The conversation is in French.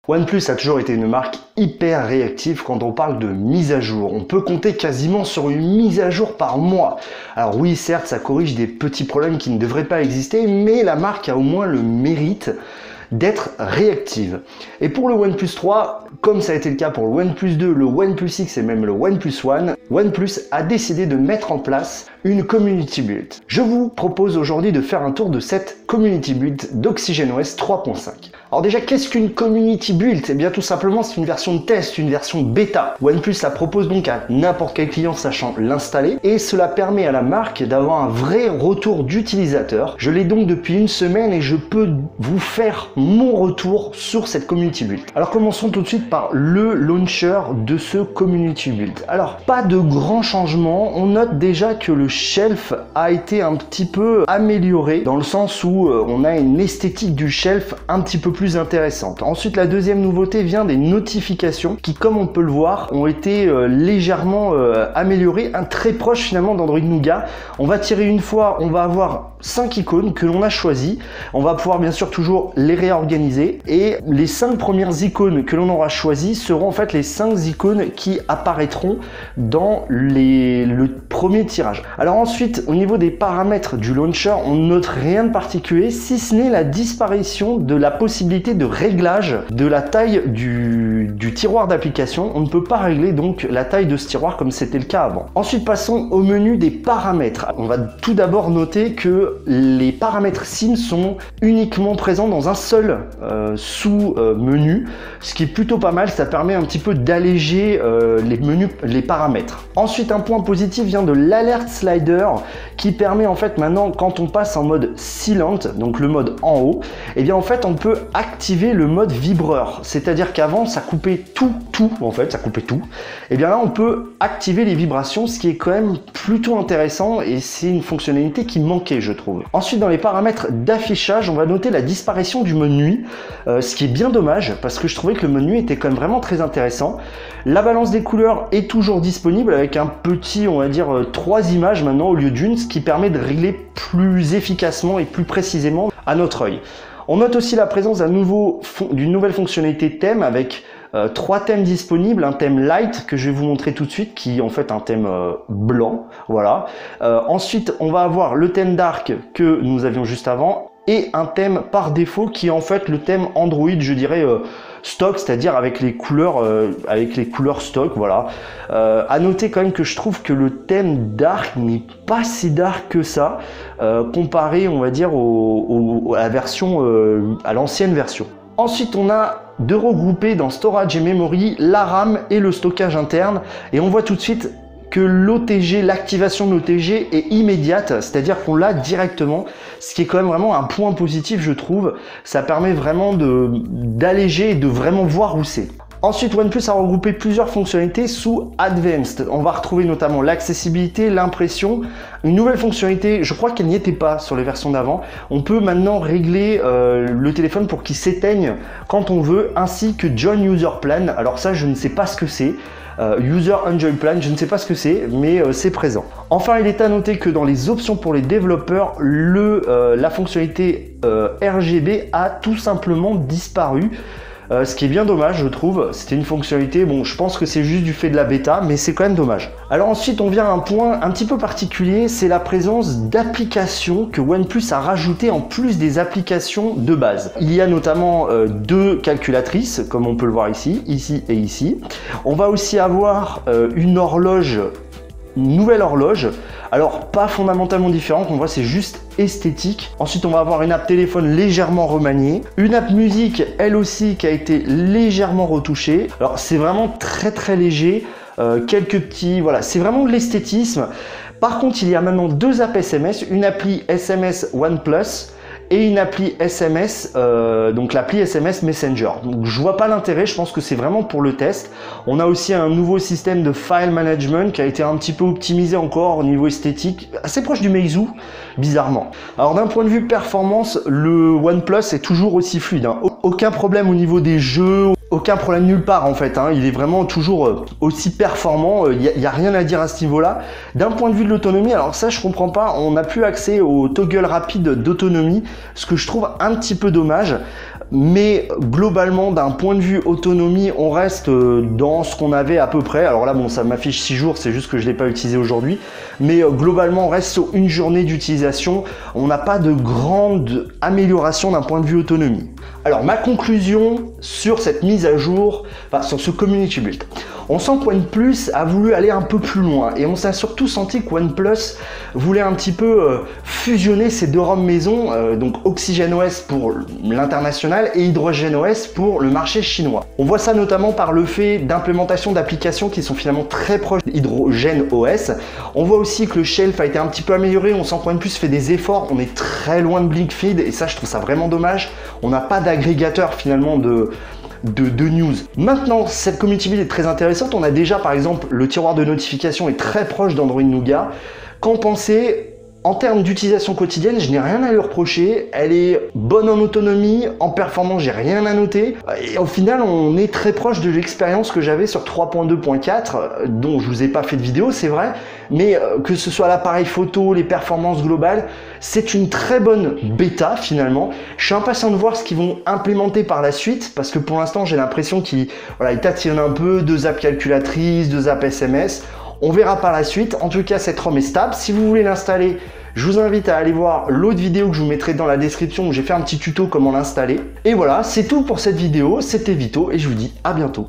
OnePlus a toujours été une marque hyper réactive quand on parle de mise à jour. On peut compter quasiment sur une mise à jour par mois. Alors oui, certes, ça corrige des petits problèmes qui ne devraient pas exister, mais la marque a au moins le mérite d'être réactive. Et pour le OnePlus 3, comme ça a été le cas pour le OnePlus 2, le OnePlus X et même le OnePlus One, OnePlus a décidé de mettre en place une community build. Je vous propose aujourd'hui de faire un tour de cette community build d'OxygenOS 3.5. Alors déjà, qu'est-ce qu'une community build? Eh bien tout simplement, c'est une version de test, une version bêta. OnePlus la propose donc à n'importe quel client sachant l'installer et cela permet à la marque d'avoir un vrai retour d'utilisateur. Je l'ai donc depuis une semaine et je peux vous faire mon retour sur cette community build. Alors commençons tout de suite par le launcher de ce community build. Alors pas de grands changements, on note déjà que le shelf a été un petit peu amélioré dans le sens où on a une esthétique du shelf un petit peu plus intéressante. Ensuite, la deuxième nouveauté vient des notifications qui, comme on peut le voir, ont été légèrement améliorées, très proche finalement d'Android Nougat. On va tirer une fois, on va avoir 5 icônes que l'on a choisies. On va pouvoir bien sûr toujours les réorganiser et les 5 premières icônes que l'on aura choisies seront en fait les 5 icônes qui apparaîtront dans le premier tirage. Alors ensuite, au niveau des paramètres du launcher, on note rien de particulier si ce n'est la disparition de la possibilité de réglage de la taille du tiroir d'application. On ne peut pas régler donc la taille de ce tiroir comme c'était le cas avant. Ensuite, passons au menu des paramètres. On va tout d'abord noter que les paramètres SIM sont uniquement présents dans un seul sous-menu, ce qui est plutôt pas mal. Ça permet un petit peu d'alléger les menus, les paramètres. Ensuite, un point positif vient de l'alert slider qui permet en fait maintenant, quand on passe en mode silent, donc le mode en haut, et bien en fait on peut activer le mode vibreur, c'est-à-dire qu'avant ça coupait tout, en fait ça coupait tout, et bien là on peut activer les vibrations, ce qui est quand même plutôt intéressant et c'est une fonctionnalité qui manquait je trouve. Ensuite dans les paramètres d'affichage, on va noter la disparition du mode nuit, ce qui est bien dommage parce que je trouvais que le mode nuit était quand même vraiment très intéressant. La balance des couleurs est toujours disponible avec un petit, on va dire 3 images maintenant au lieu d'une, ce qui permet de régler plus efficacement et plus précisément à notre œil. On note aussi la présence d'une nouvelle fonctionnalité thème avec 3 thèmes disponibles, un thème light que je vais vous montrer tout de suite qui est en fait un thème blanc, voilà. Ensuite on va avoir le thème dark que nous avions juste avant et un thème par défaut qui est en fait le thème Android, je dirais stock, c'est-à-dire avec les couleurs stock, voilà. À noter quand même que je trouve que le thème dark n'est pas si dark que ça, comparé on va dire à la version, à l'ancienne version. Ensuite on a de regrouper dans storage et memory la RAM et le stockage interne et on voit tout de suite que l'OTG, l'activation de l'OTG est immédiate, c'est-à-dire qu'on l'a directement, ce qui est quand même vraiment un point positif je trouve. Ça permet vraiment d'alléger et de vraiment voir où c'est. Ensuite, OnePlus a regroupé plusieurs fonctionnalités sous Advanced. On va retrouver notamment l'accessibilité, l'impression, une nouvelle fonctionnalité, je crois qu'elle n'y était pas sur les versions d'avant. On peut maintenant régler le téléphone pour qu'il s'éteigne quand on veut, ainsi que Join User Plan. Alors ça, je ne sais pas ce que c'est. User Enjoy Plan, je ne sais pas ce que c'est, mais c'est présent. Enfin, il est à noter que dans les options pour les développeurs, la fonctionnalité RGB a tout simplement disparu. Ce qui est bien dommage je trouve, c'était une fonctionnalité, bon je pense que c'est juste du fait de la bêta, mais c'est quand même dommage. Alors ensuite on vient à un point un petit peu particulier, c'est la présence d'applications que OnePlus a rajoutées en plus des applications de base. Il y a notamment 2 calculatrices, comme on peut le voir ici et ici. On va aussi avoir une nouvelle horloge, alors pas fondamentalement différente, on voit c'est juste esthétique. Ensuite on va avoir une app téléphone légèrement remaniée, une app musique elle aussi qui a été légèrement retouchée. Alors c'est vraiment très léger, quelques petits, voilà, c'est vraiment de l'esthétisme. Par contre il y a maintenant 2 apps SMS, une appli SMS OnePlus et une appli SMS, donc l'appli SMS Messenger. Donc je vois pas l'intérêt, je pense que c'est vraiment pour le test. On a aussi un nouveau système de file management qui a été un petit peu optimisé encore au niveau esthétique, assez proche du Meizu, bizarrement. Alors d'un point de vue performance, le OnePlus est toujours aussi fluide, hein. Aucun problème au niveau des jeux, aucun problème nulle part en fait, hein. Il est vraiment toujours aussi performant, il n'y a rien à dire à ce niveau-là. D'un point de vue de l'autonomie, alors ça je comprends pas, on n'a plus accès au toggle rapide d'autonomie, ce que je trouve un petit peu dommage. mais globalement d'un point de vue autonomie, on reste dans ce qu'on avait à peu près. Alors là bon, ça m'affiche 6 jours, c'est juste que je ne l'ai pas utilisé aujourd'hui, mais globalement on reste sur une journée d'utilisation. On n'a pas de grande amélioration d'un point de vue autonomie. Alors ma conclusion sur cette mise à jour, enfin sur ce community build, on sent que OnePlus a voulu aller un peu plus loin et on s'est surtout senti que OnePlus voulait un petit peu fusionner ces deux ROM maison, donc OxygenOS pour l'international et HydrogenOS pour le marché chinois. On voit ça notamment par le fait d'implémentation d'applications qui sont finalement très proches d'HydrogenOS. On voit aussi que le shelf a été un petit peu amélioré, on sent que OnePlus fait des efforts, on est très loin de BlinkFeed et ça je trouve ça vraiment dommage. On n'a pas d'agrégateur finalement de news. Maintenant, cette community build est très intéressante. On a déjà par exemple le tiroir de notification est très proche d'Android Nougat. Qu'en pensez? En termes d'utilisation quotidienne, je n'ai rien à lui reprocher. Elle est bonne en autonomie, en performance, j'ai rien à noter. Et au final, on est très proche de l'expérience que j'avais sur 3.2.4, dont je vous ai pas fait de vidéo, c'est vrai. Mais que ce soit l'appareil photo, les performances globales, c'est une très bonne bêta finalement. Je suis impatient de voir ce qu'ils vont implémenter par la suite, parce que pour l'instant, j'ai l'impression qu'ils tâtillonnent un peu, 2 apps calculatrices, 2 apps SMS. On verra par la suite. En tout cas, cette ROM est stable. Si vous voulez l'installer, je vous invite à aller voir l'autre vidéo que je vous mettrai dans la description où j'ai fait un petit tuto comment l'installer. Et voilà, c'est tout pour cette vidéo. C'était Vito et je vous dis à bientôt.